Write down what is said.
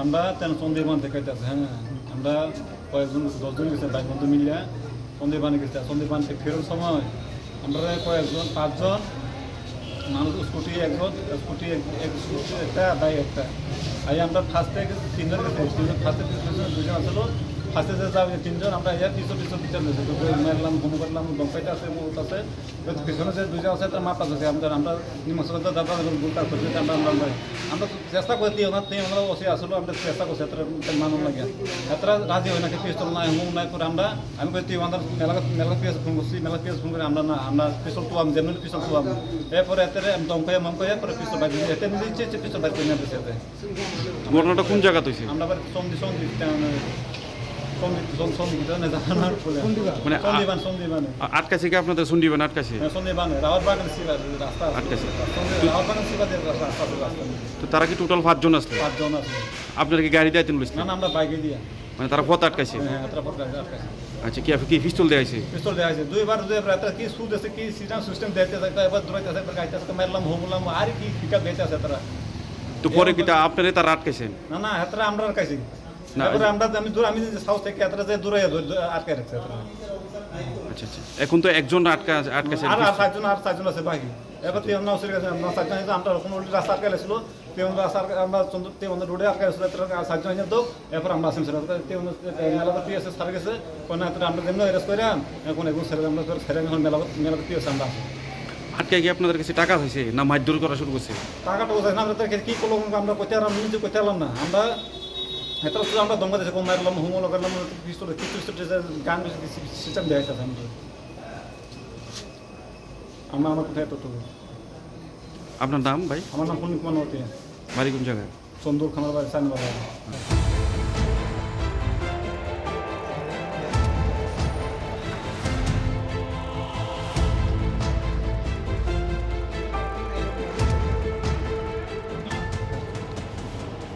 আমরা সন্দেহবান থেকে হ্যাঁ আমরা কয়েকজন 10 জন গেছে ভাই বন্ধু মিলিয়া সন্দেহবানে গেছে সন্দেহবান থেকে ফেরার সময় আমরা কয়েকজন 5 জন মানুষ স্কুটি একজন স্কুটি একটা বাইক একটা আই আমরা ফার্স্টে 3 জন গেছে 3 জন ফার্স্টে 2 জন আসলো ফার্স্টে যে যাবে 3 জন আমরা এর পিছন বিচার দিয়েছি মারলাম ঘুম করলাম দমকাইতে আছে মুহূর্ত আছে পিছনে যে 2 জন আছে তার মাপা আছে আমরা নিমসগত দাদা বলতে করছি আমরা চেষ্টা করতে আমরা বসে আসলো আমরা চেষ্টা করছি মানুষ লাগে এতটা রাজি হয় নাকি পিস্তল নাই হুম নাই করে আমরা আমি কইতে আমাদের মেলা পিস ফোন করছি মেলা পিস ফোন করে আমরা না আমরা পিস্তল তো আমি যেমন পিস্তল তো আমি এরপরে এতে দমকাইয়া মমকাইয়া পরে পিস্তল বাইক এতে নিজে ইচ্ছে পিস্তল বাইক করে নিয়ে এসে ঘটনাটা কোন জায়গা হইছে? আমরা বাড়ি সন্ধি মানে আটকাছে কি আপনাদের সন্ধিবান আটকাছে? আটকাছে। তো তারা কি টোটাল 5 জন আসলো? 5 জন আসলো। আপনারা কি গাড়ি দায়িত্ব নিয়েছেন? না আমরা বাইকে দিয়া। মানে তারা পথ আটকাছে? হ্যাঁ তারা পথ আটকাছে। আচ্ছা কি পিস্তল দেয়া হয়েছে? পিস্তল দেয়া হয়েছে দুইবার রাতে কি সুদ আছে কি সিস্টেম দিতে থাকে এবার দৌড়াইতে আছে গাইতে আছে মারলাম হোমলাম আর কি পিকআপ দিতে আছে তারা। তো পরে কি আপনারা তারা আটকাছেন? না এতটা আমরা আটকাইছি তারপরে আমি যে সাউথ থেকে এতটা যে দূরে আটকে রাখছে আচ্ছা এখন তো একজন আটকাছে আর 4 জন আছে বাকি এবার তেমন অসুবিধা গেছে আমরা 4 জন আমরা ওরকম রাস্তা আটকাইছিল তেমন রাস্তা আমরা তেমন রোডে আটকাইছিল 4 জন তো এরপর আমরা আসেন সেটা তেমন মেলাতে পিএসএ সার গেছে কোন আমরা যেমন এরেস্ট কইরাম এখন এগুলো ছেড়ে আমরা ছেড়ে এখন মেলাতে পিএসএ আমরা আটকে কি আপনাদের কাছে টাকা হয়েছে না মারধর করা শুরু করছে? টাকাটা কোথায় না আমরা কি করলাম আমরা কইতে আর আমি নিজে কইতে পারলাম না আমরা এটা তো আমরা দমকা দিয়েছি কম মারলাম হুমলো করলাম পিস্তল গান সিস্টেম দেওয়া হয়েছে আমরা আমার কোথায় তো আপনার নাম ভাই? আমার নাম পূর্ণিমা নতি। বাড়ি কোন জায়গায়? চন্দুর খামার বাড়ি সাইন বাজার।